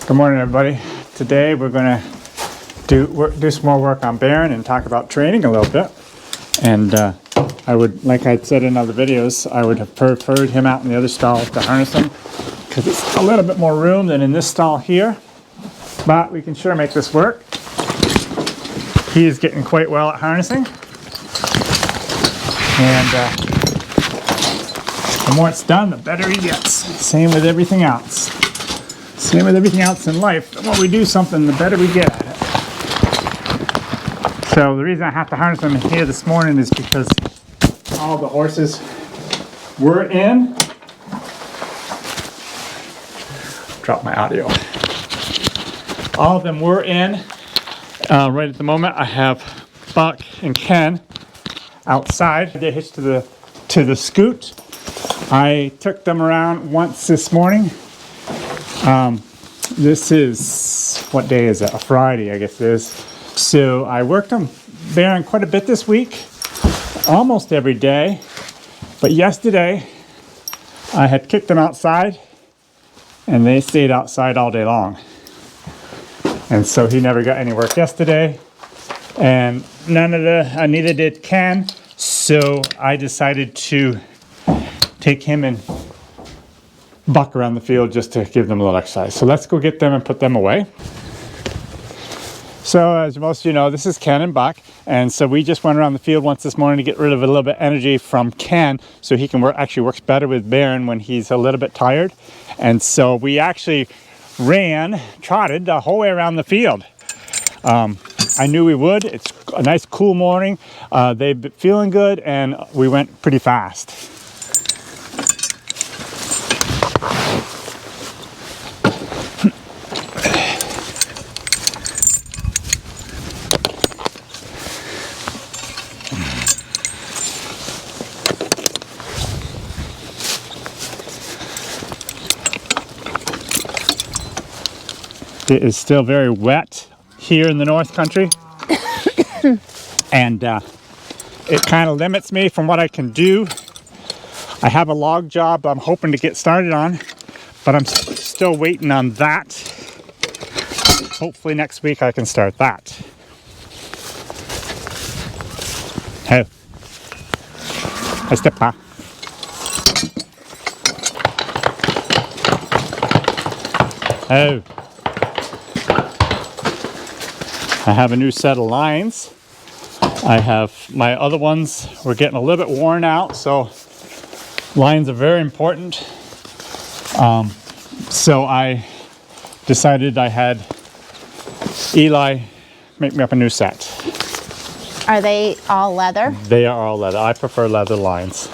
Good morning, everybody. Today we're going to do some more work on Baron and talk about training a little bit. And I would, like I said in other videos, I would have preferred him out in the other stall to harness him because it's a little bit more room than in this stall here. But we can sure make this work. He is getting quite well at harnessing. And the more it's done, the better he gets. Same with everything else. Same with everything else in life. The more we do something, the better we get at it. So the reason I have to harness them here this morning is because all the horses were in. Drop my audio. All of them were in. Right at the moment, I have Buck and Ken outside. They're hitched to the scoot. I took them around once this morning. This is, what day is it? A Friday, I guess it is. So I worked them Baron quite a bit this week, almost every day. But yesterday, I had kicked them outside, and they stayed outside all day long. And so he never got any work yesterday, and neither did Ken. So I decided to take him and Buck around the field just to give them a little exercise. So let's go get them and put them away. So as most of you know, this is Ken and Buck, and so we just went around the field once this morning to get rid of a little bit of energy from Ken, so he can actually works better with Baron when he's a little bit tired. And so we actually trotted the whole way around the field. I knew we would. It's a nice cool morning. They've been feeling good, and we went pretty fast. It is still very wet here in the North Country, and it kind of limits me from what I can do. I have a log job I'm hoping to get started on, but I'm still waiting on that. Hopefully next week I can start that. Hey, I step back. Oh. I have a new set of lines. I have my other ones were getting a little bit worn out, so lines are very important. So I decided I had Eli make me up a new set. Are they all leather? They are all leather. I prefer leather lines.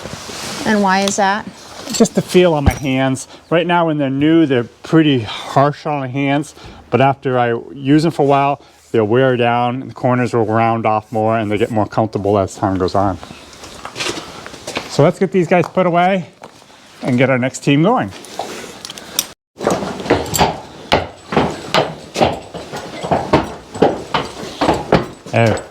And why is that? Just the feel on my hands. Right now when they're new, they're pretty harsh on the hands, but after I use them for a while, they'll wear down, and the corners will round off more, and they get more comfortable as time goes on. So let's get these guys put away and get our next team going. Oh.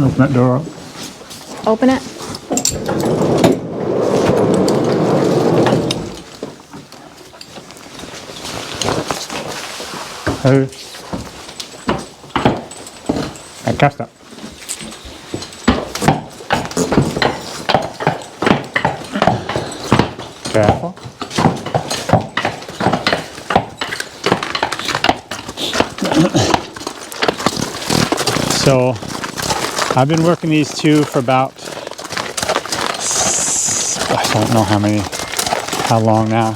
Open that door up. Open it. Oh. And cast up. Careful. So I've been working these two for about, I don't know how long now.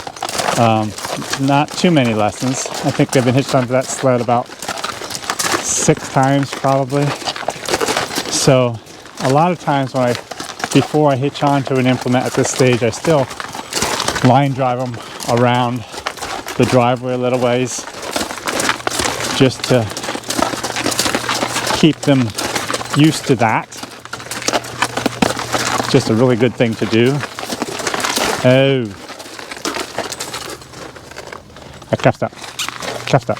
Not too many lessons. I think they've been hitched onto that sled about 6 times probably. So a lot of times before I hitch onto an implement at this stage, I still line drive them around the driveway a little ways just to keep them used to that. It's just a really good thing to do. Oh. I cuffed up. Cuffed up.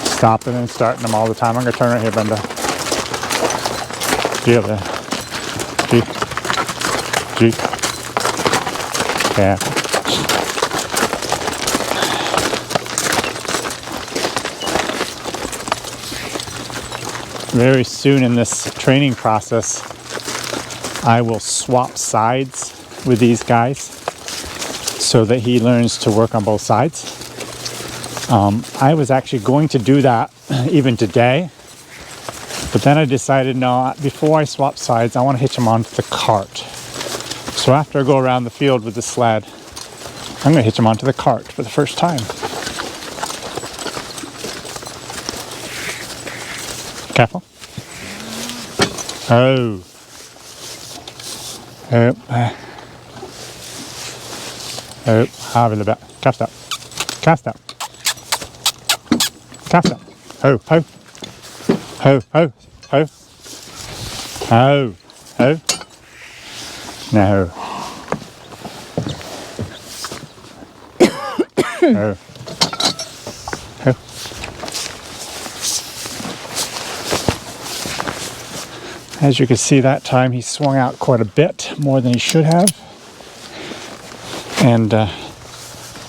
Stopping and starting them all the time. I'm going to turn right here, Brenda. G over there. G. Yeah. Very soon in this training process, I will swap sides with these guys so that he learns to work on both sides. I was actually going to do that even today, but then I decided, no, before I swap sides, I want to hitch him onto the cart. So after I go around the field with the sled, I'm going to hitch him onto the cart for the first time. Careful. Oh. Have a little bit. Cast up. Cast up. Cast up. Ho, ho. Ho, ho, ho. Ho, ho. No. Ho. Ho. As you can see, that time he swung out quite a bit more than he should have. And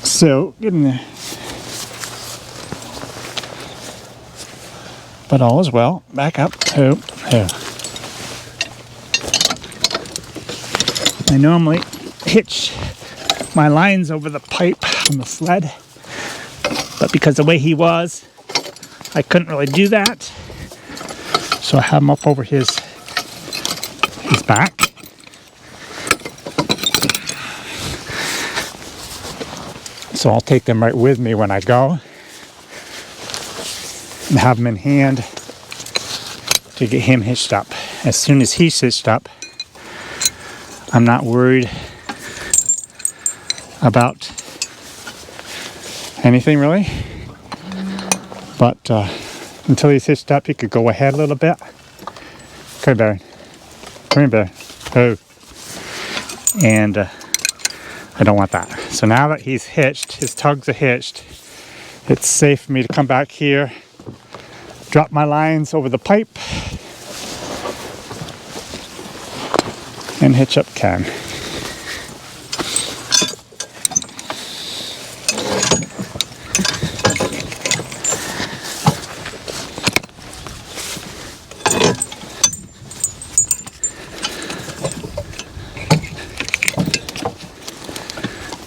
so, getting there. But all is well. Back up. Oh, oh. I normally hitch my lines over the pipe on the sled, but because of the way he was, I couldn't really do that. So I have him up over his back. So I'll take them right with me when I go and have them in hand to get him hitched up. As soon as he's hitched up, I'm not worried about anything really. But until he's hitched up, he could go ahead a little bit. Come here, Baron. Come here, Baron. Oh. And I don't want that. So now that he's hitched, his tugs are hitched, it's safe for me to come back here, drop my lines over the pipe, and hitch up Ken.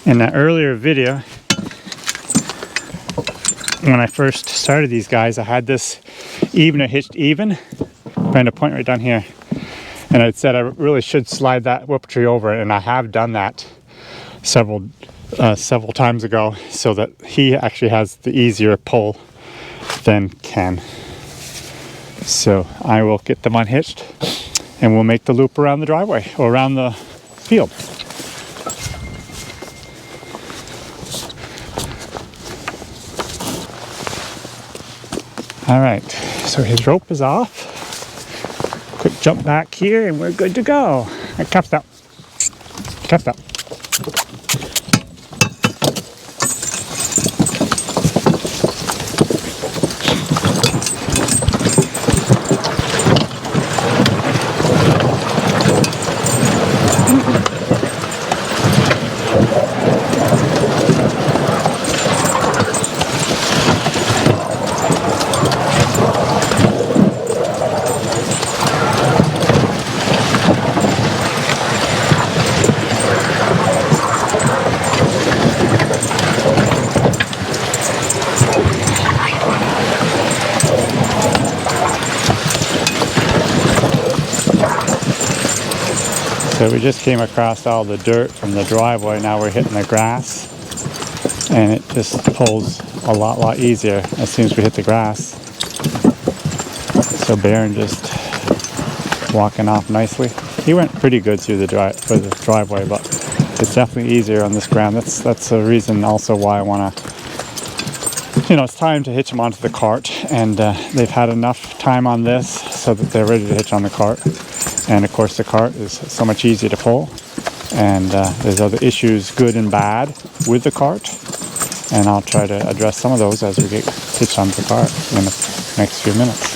In that earlier video, when I first started these guys, I had this evener hitched even. I'm trying to point right down here. And I said I really should slide that whoop tree over it, and I have done that several times ago, so that he actually has the easier pull than Ken. So I will get them unhitched, and we'll make the loop around the driveway, or around the field. All right, so his rope is off. Quick jump back here and we're good to go. I cuffed up. Cuffed up. So we just came across all the dirt from the driveway. Now we're hitting the grass, and it just pulls a lot easier as soon as we hit the grass. So Baron just walking off nicely. He went pretty good through the driveway, but it's definitely easier on this ground. That's a reason also why I want to it's time to hitch them onto the cart, and they've had enough time on this so that they're ready to hitch on the cart. And of course the cart is so much easier to pull, and there's other issues, good and bad, with the cart, and I'll try to address some of those as we get hitched onto the cart in the next few minutes.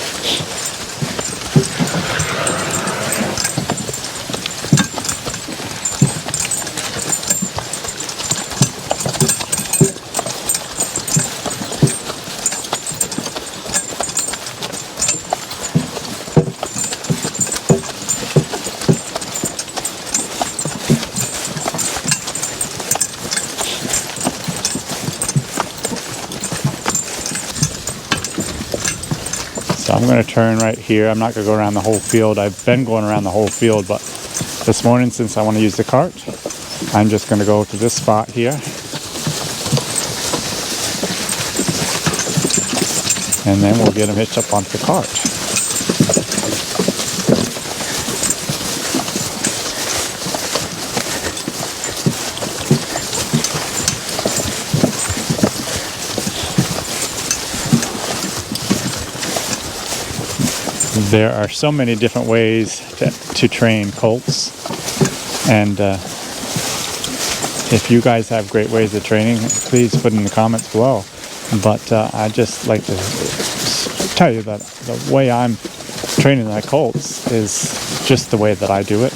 So I'm going to turn right here. I'm not going to go around the whole field. I've been going around the whole field, but this morning, since I want to use the cart, I'm just going to go to this spot here. And then we'll get them hitched up onto the cart. There are so many different ways to train colts, and if you guys have great ways of training, please put in the comments below. But I'd just like to tell you that the way I'm training my colts is just the way that I do it.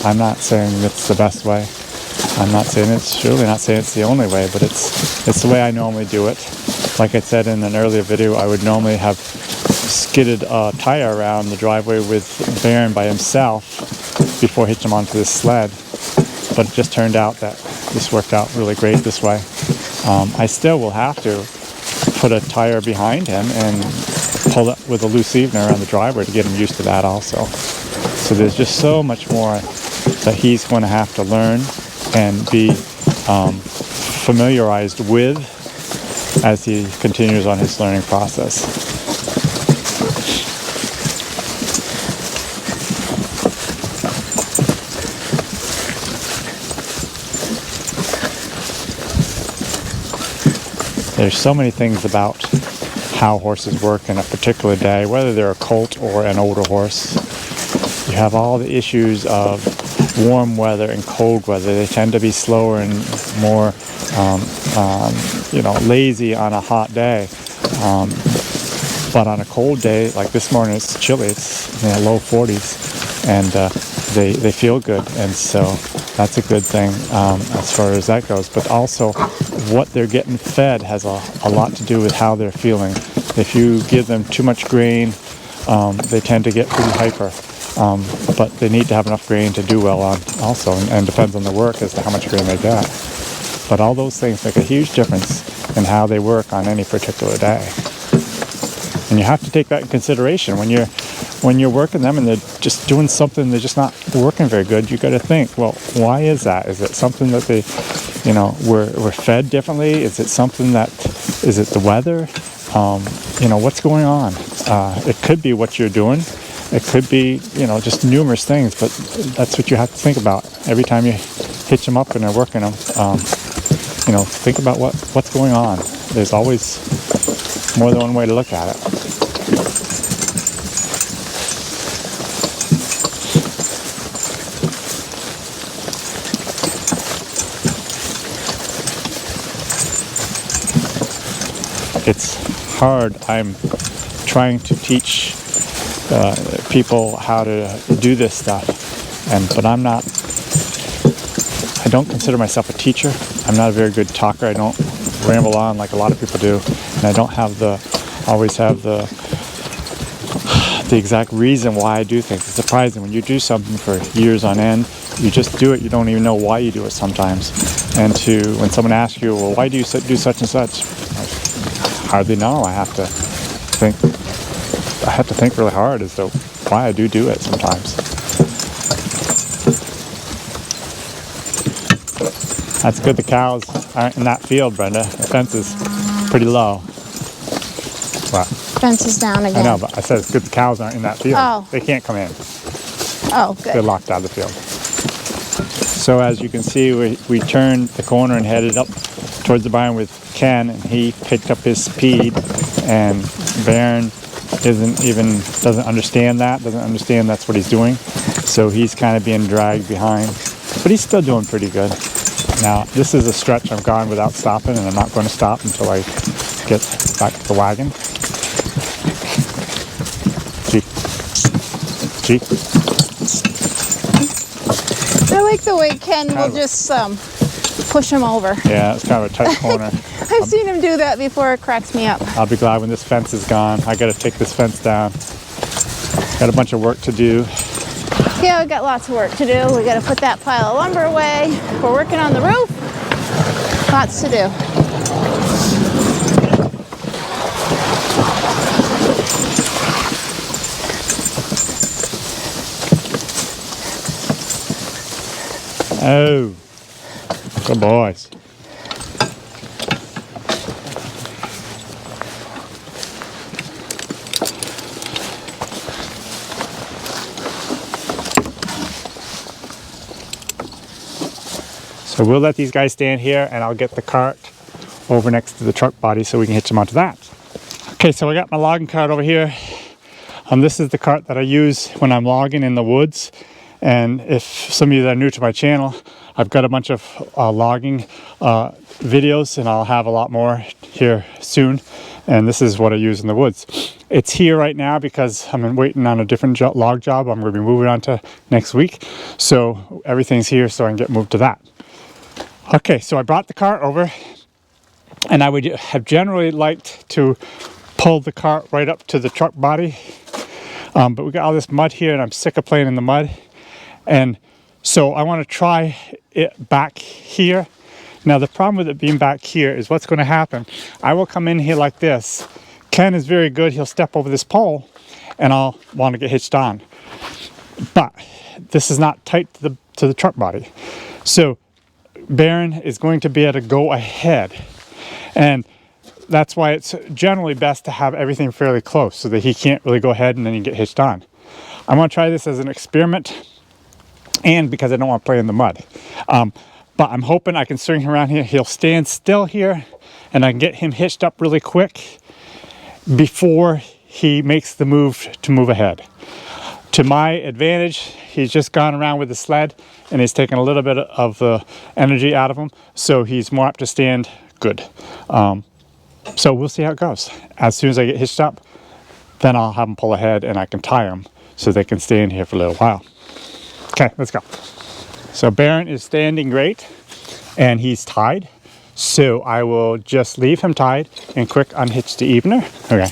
I'm not saying it's the best way. I'm not saying surely not saying it's the only way, but it's the way I normally do it. Like I said in an earlier video, I would normally have skidded a tire around the driveway with Baron by himself before hitching him onto this sled, but it just turned out that this worked out really great this way. I still will have to put a tire behind him and pull it with a loose evener around the driveway to get him used to that also. So there's just so much more that he's going to have to learn and be familiarized with as he continues on his learning process. There's so many things about how horses work in a particular day, whether they're a colt or an older horse. You have all the issues of warm weather and cold weather. They tend to be slower and more, lazy on a hot day. But on a cold day, like this morning, it's chilly. It's low 40s, and they feel good, and so that's a good thing as far as that goes. But also, what they're getting fed has a lot to do with how they're feeling. If you give them too much grain, they tend to get pretty hyper. But they need to have enough grain to do well on also, and depends on the work as to how much grain they get. But all those things make a huge difference in how they work on any particular day. And you have to take that in consideration when you're working them and they're just doing something, they're just not working very good. You got to think, well, why is that? Is it something that they, were fed differently? Is it something is it the weather? What's going on? It could be what you're doing. It could be, just numerous things, but that's what you have to think about every time you hitch them up and are working them. Think about what's going on. There's always more than one way to look at it. It's hard. I'm trying to teach people how to do this stuff, but I don't consider myself a teacher. I'm not a very good talker. I don't ramble on like a lot of people do, and I don't always have the exact reason why I do things. It's surprising when you do something for years on end, you just do it, you don't even know why you do it sometimes. And when someone asks you, well, why do you do such and such? I hardly know. I have to think really hard as to why I do it sometimes. That's good the cows aren't in that field, Brenda. The fence is pretty low. What? Fence is down again. I know, but I said it's good the cows aren't in that field. Oh. They can't come in. Oh, good. They're locked out of the field. So as you can see, we turned the corner and headed up towards the barn with Ken, and he picked up his speed, and Baron doesn't understand that, doesn't understand that's what he's doing. So he's kind of being dragged behind, but he's still doing pretty good. Now, this is a stretch I've gone without stopping, and I'm not going to stop until I get back to the wagon. Gee. I like the way Ken will just push him over. Yeah, it's kind of a tight corner. I've seen him do that before. It cracks me up. I'll be glad when this fence is gone. I got to take this fence down. Got a bunch of work to do. Yeah, we got lots of work to do. We got to put that pile of lumber away. We're working on the roof. Lots to do. Oh, good boys. So we'll let these guys stand here, and I'll get the cart over next to the truck body so we can hitch them onto that. Okay, so I got my logging cart over here. This is the cart that I use when I'm logging in the woods. And if some of you that are new to my channel, I've got a bunch of logging videos, and I'll have a lot more here soon. And this is what I use in the woods. It's here right now because I'm waiting on a different log job I'm going to be moving on to next week. So everything's here so I can get moved to that. Okay, so I brought the cart over, and I would have generally liked to pull the cart right up to the truck body. But we got all this mud here, and I'm sick of playing in the mud. And so I want to try it back here. Now the problem with it being back here is what's going to happen. I will come in here like this. Ken is very good. He'll step over this pole, and I'll want to get hitched on. But this is not tight to the truck body. So Baron is going to be able to go ahead. And that's why it's generally best to have everything fairly close so that he can't really go ahead and then you get hitched on. I want to try this as an experiment, and because I don't want to play in the mud. But I'm hoping I can swing him around here. He'll stand still here, and I can get him hitched up really quick before he makes the move to move ahead. To my advantage, he's just gone around with the sled, and he's taken a little bit of the energy out of him, so he's more apt to stand good. So we'll see how it goes. As soon as I get hitched up, then I'll have them pull ahead, and I can tie them so they can stay in here for a little while. Okay, let's go. So Baron is standing great, and he's tied. So I will just leave him tied and quick unhitch the evener. Okay.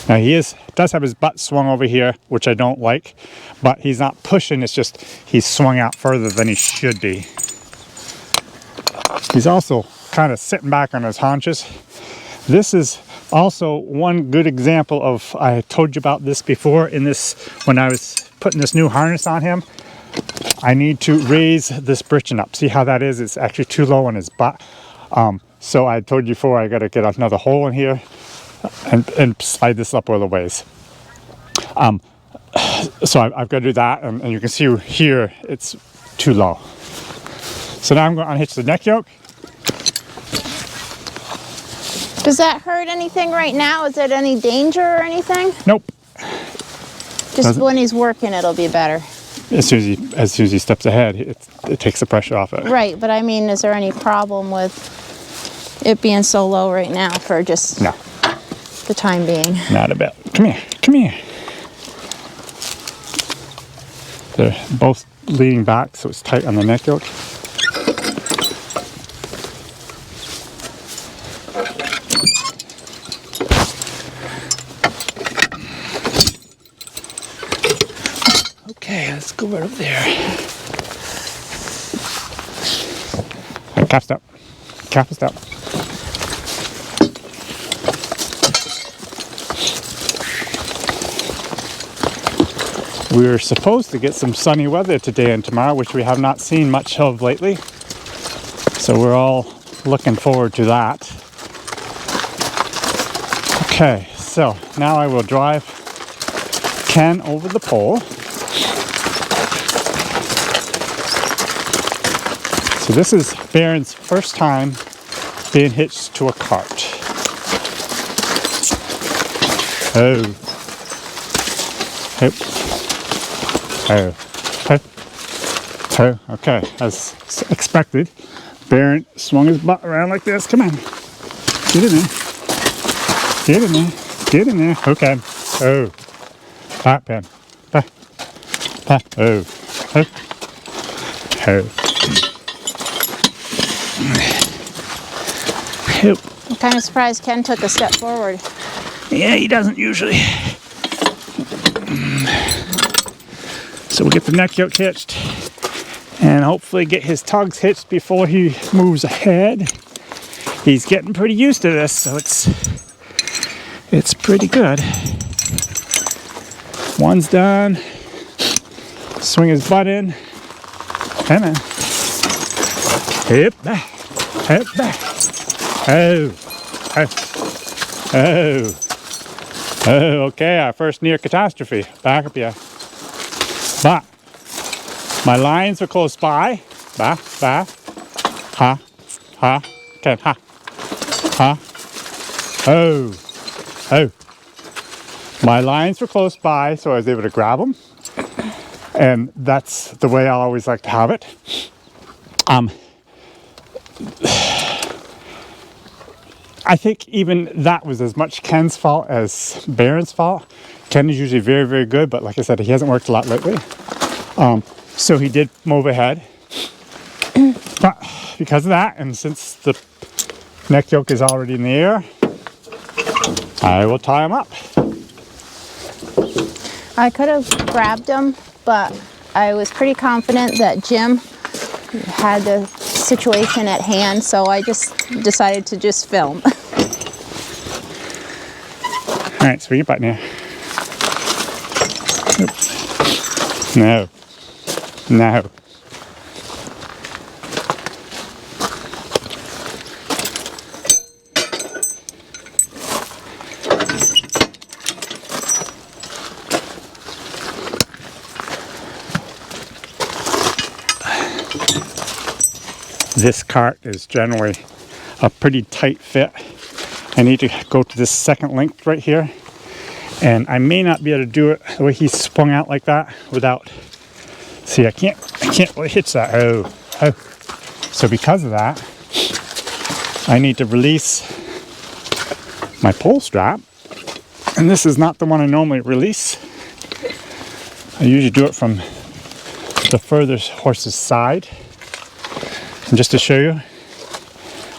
Now he does have his butt swung over here, which I don't like, but he's not pushing, it's just he's swung out further than he should be. He's also kind of sitting back on his haunches. This is also one good example of, I told you about this before in this, when I was putting this new harness on him. I need to raise this britchin up. See how that is? It's actually too low on his butt. So I told you before I got to get another hole in here and slide this up all the ways. So I've got to do that, and you can see here it's too low. So now I'm going to unhitch the neck yoke. Does that hurt anything right now? Is it any danger or anything? Nope. Just when he's working, it'll be better. As soon as he steps ahead, it takes the pressure off it. Right, but I mean, is there any problem with it being so low right now for just the time being? Not a bit. Come here. Come here. They're both leaning back, so it's tight on the neck yoke. Okay, let's go right over there. Right, cap step. Cap step. We're supposed to get some sunny weather today and tomorrow, which we have not seen much of lately. So we're all looking forward to that. Okay, so now I will drive Ken over the pole. So this is Baron's first time being hitched to a cart. Oh. Oh. Oh. Oh. Okay, as expected, Baron swung his butt around like this. Come on. Get in there. Get in there. Get in there. Okay. Oh. Back pen. Back. Back. Oh. Oh. Oh. I'm kind of surprised Ken took a step forward. Yeah, he doesn't usually. So we'll get the neck yoke hitched and hopefully get his tugs hitched before he moves ahead. He's getting pretty used to this, so it's pretty good. One's done. Swing his butt in. Come on. Hip back. Hip back. Oh. Oh. Oh. Oh, okay, our first near catastrophe. Back up here. But my lines are close by. Ba, ba. Ha. Ha. Okay, ha. Ha. Oh. Oh. My lines were close by, so I was able to grab them. And that's the way I always like to have it. I think even that was as much Ken's fault as Baron's fault. Ken is usually very, very good, but like I said, he hasn't worked a lot lately. So he did move ahead. But because of that, and since the neck yoke is already in the air, I will tie him up. I could have grabbed him, but I was pretty confident that Jim had the situation at hand, so I just decided to just film. All right, swing your button here. Oops. No. No. This cart is generally a pretty tight fit. I need to go to this second length right here, and I may not be able to do it the way he swung out like that without. See, I can't really hitch that. Oh. So because of that, I need to release my pole strap, and this is not the one I normally release. I usually do it from the furthest horse's side. And just to show you,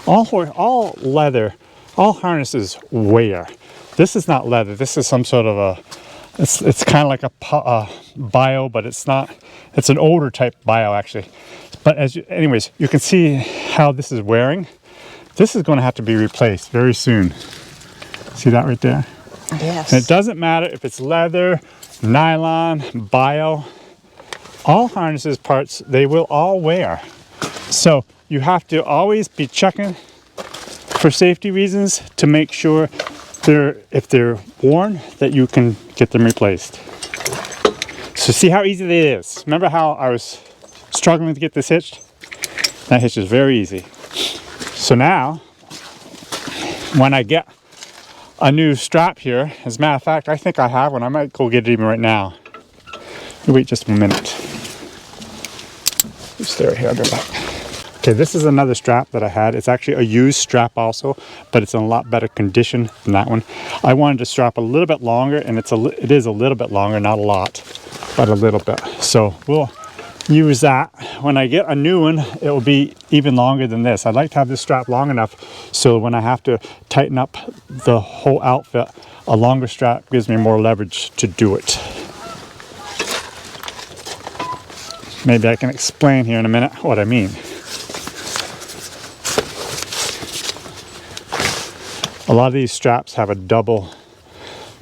all leather, all harnesses wear. This is not leather. This is some sort of a, it's kind of like a bio, but it's not. It's an older type bio actually. But anyways, you can see how this is wearing. This is going to have to be replaced very soon. See that right there? Yes. And it doesn't matter if it's leather, nylon, bio. All harnesses parts, they will all wear. So you have to always be checking for safety reasons to make sure if they're worn, that you can get them replaced. So see how easy it is. Remember how I was struggling to get this hitched? That hitch is very easy. So now, when I get a new strap here, as a matter of fact, I think I have one. I might go get it even right now. Wait just a minute. Just there here, I'll go back. Okay, this is another strap that I had. It's actually a used strap also, but it's in a lot better condition than that one. I wanted to strap a little bit longer, and it is a little bit longer, not a lot, but a little bit. So we'll use that. When I get a new one, it will be even longer than this. I'd like to have this strap long enough so when I have to tighten up the whole outfit, a longer strap gives me more leverage to do it. Maybe I can explain here in a minute what I mean. A lot of these straps have a double,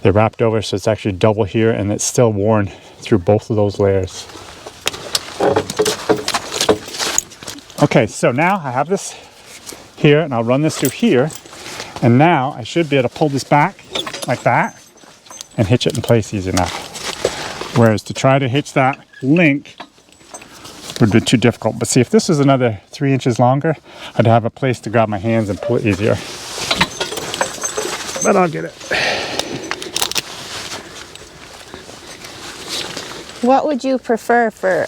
they're wrapped over, so it's actually double here, and it's still worn through both of those layers. Okay, so now I have this here, and I'll run this through here, and now I should be able to pull this back like that and hitch it in place easy enough. Whereas to try to hitch that link would be too difficult. But see, if this was another 3 inches longer, I'd have a place to grab my hands and pull it easier. But I'll get it. What would you prefer for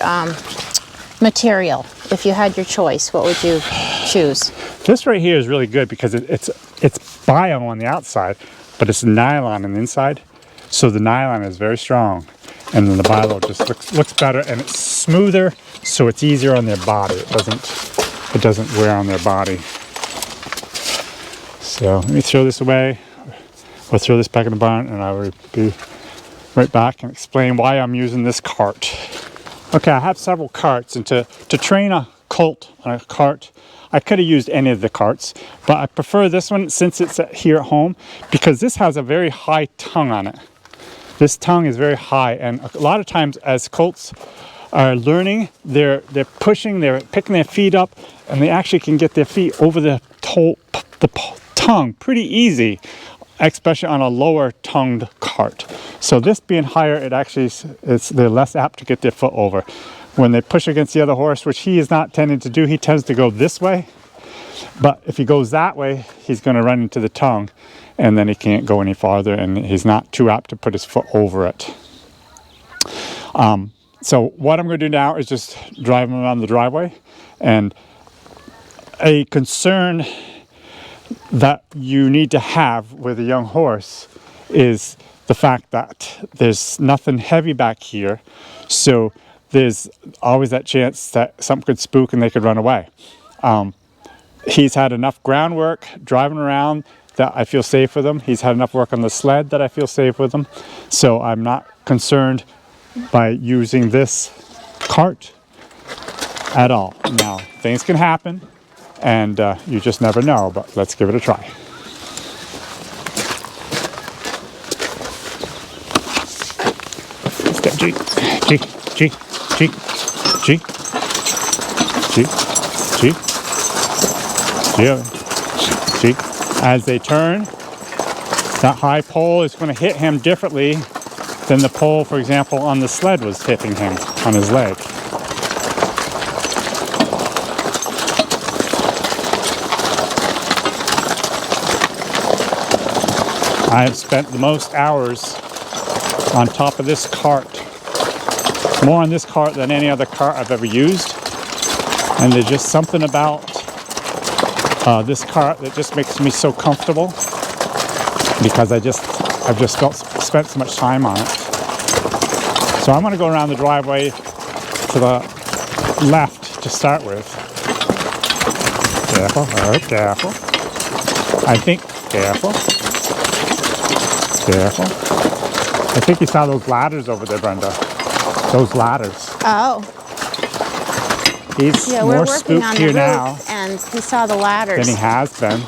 material? If you had your choice, what would you choose? This right here is really good because it's bio on the outside, but it's nylon on the inside. So the nylon is very strong, and then the bio just looks better, and it's smoother, so it's easier on their body. It doesn't wear on their body. So let me throw this away. We'll throw this back in the barn, and I will be right back and explain why I'm using this cart. Okay, I have several carts, and to train a colt on a cart, I could have used any of the carts, but I prefer this one since it's here at home because this has a very high tongue on it. This tongue is very high, and a lot of times as colts are learning, they're pushing, they're picking their feet up, and they actually can get their feet over the tongue pretty easy, especially on a lower tongued cart. So this being higher, they're less apt to get their foot over. When they push against the other horse, which he is not tending to do, he tends to go this way. But if he goes that way, he's going to run into the tongue, and then he can't go any farther, and he's not too apt to put his foot over it. So what I'm going to do now is just drive him around the driveway. And a concern that you need to have with a young horse is the fact that there's nothing heavy back here, so there's always that chance that something could spook and they could run away. He's had enough groundwork driving around that I feel safe with him. He's had enough work on the sled that I feel safe with him, so I'm not concerned by using this cart at all. Now, things can happen, and you just never know, but let's give it a try. Step G, G, G, G, G, G, G, G, G. As they turn, that high pole is going to hit him differently than the pole, for example, on the sled was hitting him on his leg. I have spent the most hours on top of this cart, more on this cart than any other cart I've ever used, and there's just something about this cart that just makes me so comfortable because I've just spent so much time on it. So I'm going to go around the driveway to the left to start with. Careful, all right, careful. I think, careful. Careful. I think you saw those ladders over there, Brenda. Those ladders. Oh. He's more spooked here now. And he saw the ladders. Than he has been.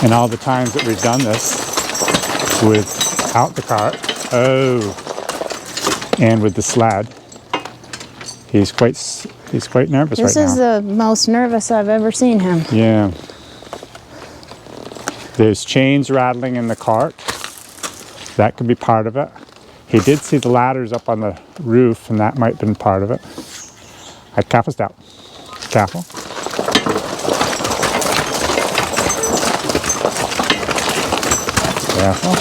And all the times that we've done this without the cart. Oh. And with the sled. He's quite nervous right now. This is the most nervous I've ever seen him. Yeah. There's chains rattling in the cart. That could be part of it. He did see the ladders up on the roof, and that might have been part of it. Careful step. Careful. Careful.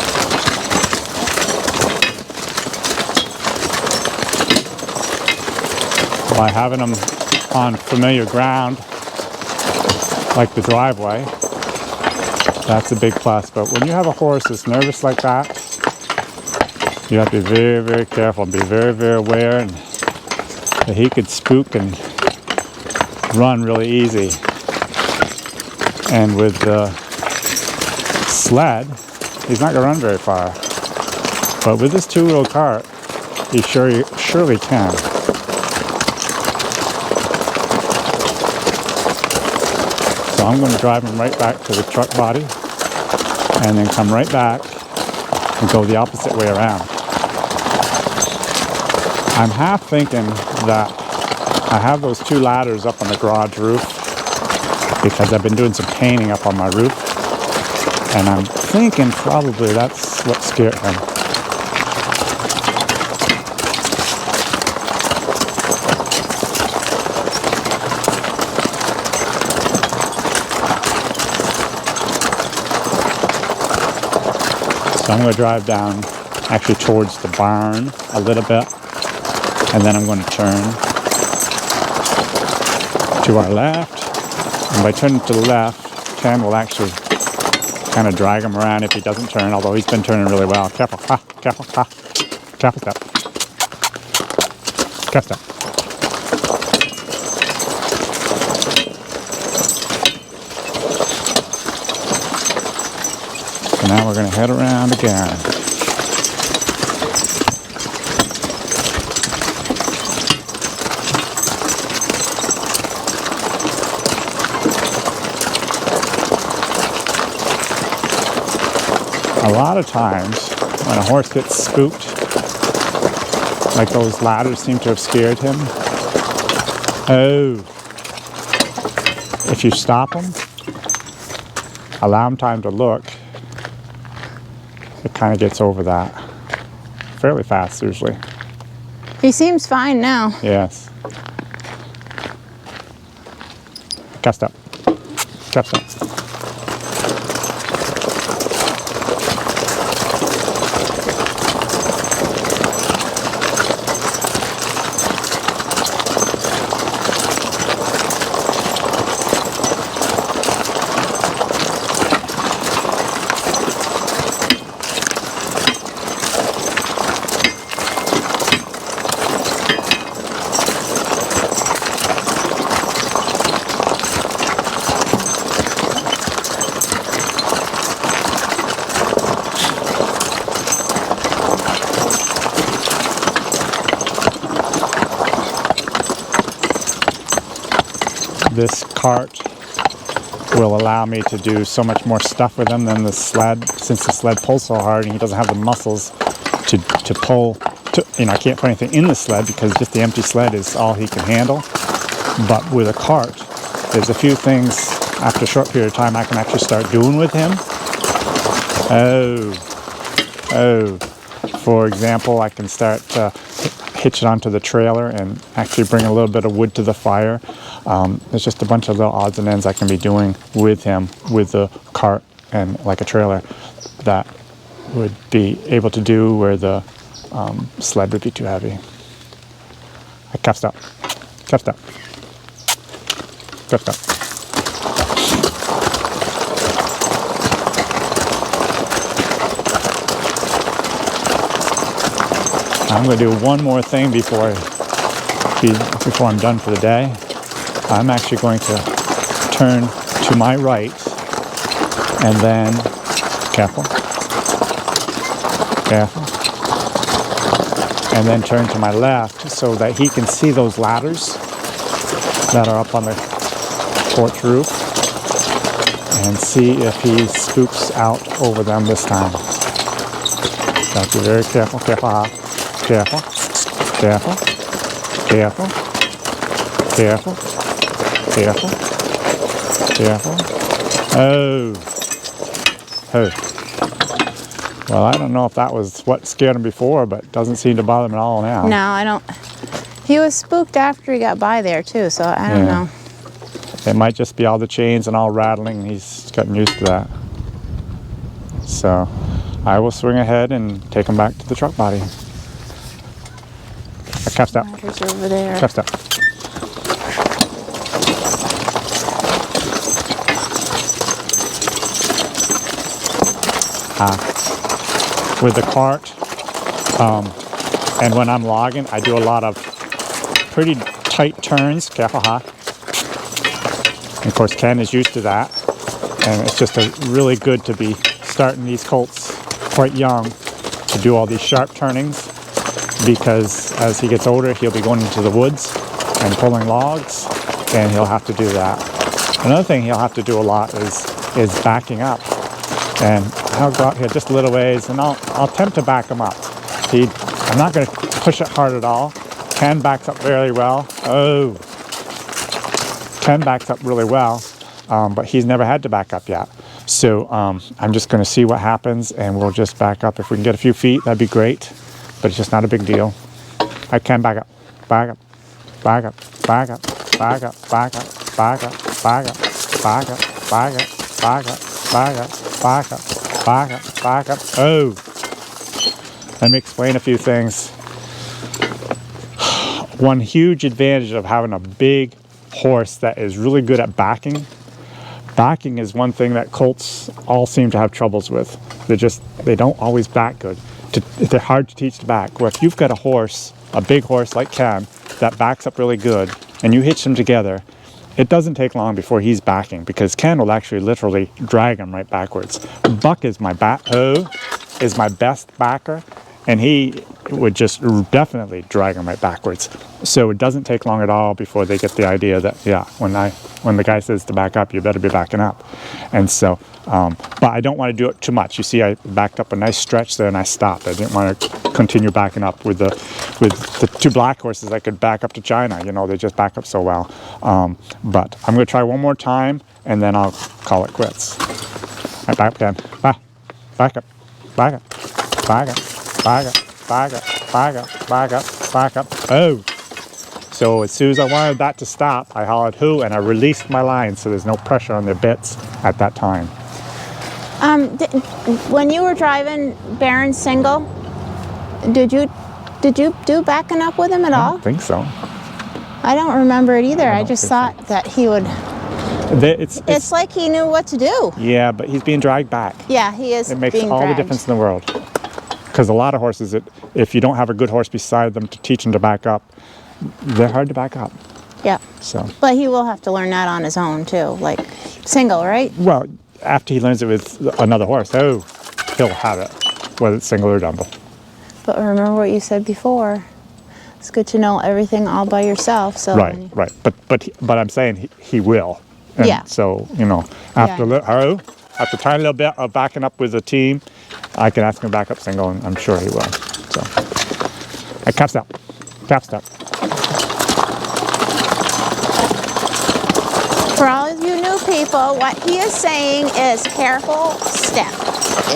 By having him on familiar ground, like the driveway, that's a big plus. But when you have a horse that's nervous like that, you have to be very, very careful and be very, very aware, and that he could spook and run really easy. And with the sled, he's not going to run very far. But with this two-wheel cart, he surely can. So I'm going to drive him right back to the truck body and then come right back and go the opposite way around. I'm half thinking that I have those two ladders up on the garage roof because I've been doing some painting up on my roof, and I'm thinking probably that's what scared him. So I'm going to drive down actually towards the barn a little bit, and then I'm going to turn to our left. And by turning to the left, Ken will actually kind of drag him around if he doesn't turn, although he's been turning really well. Careful, ha, careful, ha. Careful step. Careful step. So now we're going to head around again. A lot of times when a horse gets spooked, like those ladders seem to have scared him, if you stop him, allow him time to look, it kind of gets over that fairly fast usually. He seems fine now. Yes. Cast up. Cast up. This cart will allow me to do so much more stuff with him than the sled, since the sled pulls so hard and he doesn't have the muscles to pull. I can't put anything in the sled because just the empty sled is all he can handle. But with a cart, there's a few things after a short period of time I can actually start doing with him. For example, I can start hitch it onto the trailer and actually bring a little bit of wood to the fire. There's just a bunch of little odds and ends I can be doing with him with the cart and like a trailer that would be able to do where the sled would be too heavy. I cuffed up. Cuffed up. Cuffed up. I'm going to do one more thing before I'm done for the day. I'm actually going to turn to my right and then, careful, and then turn to my left so that he can see those ladders that are up on the porch roof and see if he scoops out over them this time. Got to be very careful, careful, careful, careful, careful, careful, careful, careful. Oh. Well, I don't know if that was what scared him before, but it doesn't seem to bother him at all now. No, I don't. He was spooked after he got by there too, so I don't know. It might just be all the chains and all rattling. He's gotten used to that. So I will swing ahead and take him back to the truck body. Cuffed up. Ladder's over there. Cuffed up. With the cart, and when I'm logging, I do a lot of pretty tight turns. Careful, huh? And of course, Ken is used to that, and it's just really good to be starting these colts quite young to do all these sharp turnings, because as he gets older, he'll be going into the woods and pulling logs, and he'll have to do that. Another thing he'll have to do a lot is backing up. And I'll go out here just a little ways, and I'll attempt to back him up. I'm not going to push it hard at all. Ken backs up very well. Ken backs up really well, but he's never had to back up yet. So I'm just going to see what happens, and we'll just back up. If we can get a few feet, that'd be great, but it's just not a big deal. I can back up, back up, back up, back up, back up, back up, back up, back up, back up, back up, back up, back up, back up, back up, back up. Oh, let me explain a few things. One huge advantage of having a big horse that is really good at backing. Backing is one thing that colts all seem to have troubles with. They don't always back good. They're hard to teach to back. Well, if you've got a horse, a big horse like Ken, that backs up really good, and you hitch them together, it doesn't take long before he's backing, because Ken will actually literally drag him right backwards. Buck is my is my best backer, and he would just definitely drag him right backwards. So it doesn't take long at all before they get the idea that, yeah, when the guy says to back up, you better be backing up. And so, but I don't want to do it too much. You see, I backed up a nice stretch there and I stopped. I didn't want to continue backing up with the two black horses. I could back up to China, you know, they just back up so well. But I'm going to try one more time and then I'll call it quits. I back up again. Back up, back up, back up, back up, back up, back up, back up, back up. Oh! So as soon as I wanted that to stop, I hollered "hoo" and I released my line, so there's no pressure on their bits at that time. When you were driving Baron single, did you do backing up with him at all? I don't think so. I don't remember it either. I just thought that he would. It's like he knew what to do. Yeah, but he's being dragged back. Yeah, he is. It makes being all dragged. the difference in the world. Because a lot of horses, if you don't have a good horse beside them to teach them to back up, they're hard to back up. Yeah. So. But he will have to learn that on his own too, like single, right? Well, after he learns it with another horse, he'll have it, whether it's single or double. But remember what you said before. It's good to know everything all by yourself. So. Right. But I'm saying he will. And yeah. So after after a tiny little bit of backing up with a team, I can ask him to back up single, and I'm sure he will. So I cap step. For all of you new people, what he is saying is careful step.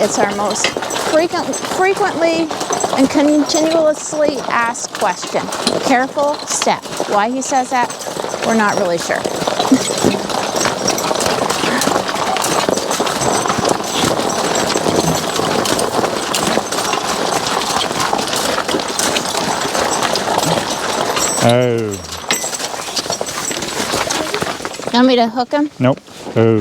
It's our most frequently and continuously asked question. Careful step. Why he says that, we're not really sure. Oh. You want me to hook him? Nope. Oh.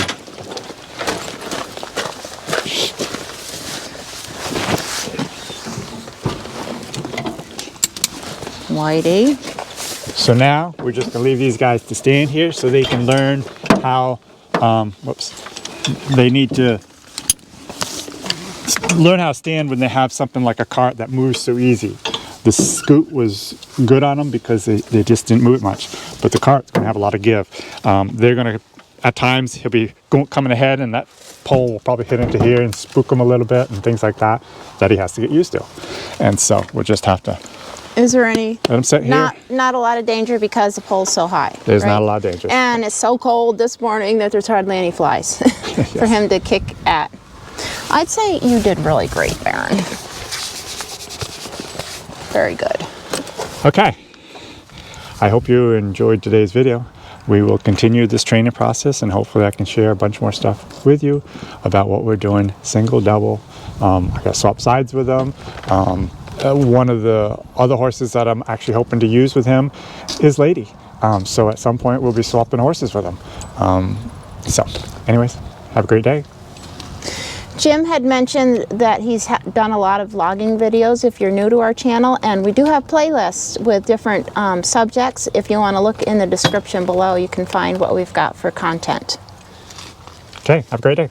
Whitey. So now we're just going to leave these guys to stand here so they can learn how, they need to learn how to stand when they have something like a cart that moves so easy. The scoot was good on them because they just didn't move much, but the cart's going to have a lot of give. They're going to, at times, he'll be coming ahead and that pole will probably hit into here and spook him a little bit and things like that he has to get used to. And so we'll just have to. Is there any? Let him sit here. Not a lot of danger because the pole's so high. There's right? not a lot of danger. And it's so cold this morning that there's hardly any flies for him to kick at. I'd say you did really great, Baron. Very good. Okay. I hope you enjoyed today's video. We will continue this training process and hopefully I can share a bunch more stuff with you about what we're doing, single, double. I got to swap sides with them. One of the other horses that I'm actually hoping to use with him is Lady. So at some point we'll be swapping horses with him. So anyways, have a great day. Jim had mentioned that he's done a lot of vlogging videos if you're new to our channel, and we do have playlists with different subjects. If you want to look in the description below, you can find what we've got for content. Okay, have a great day.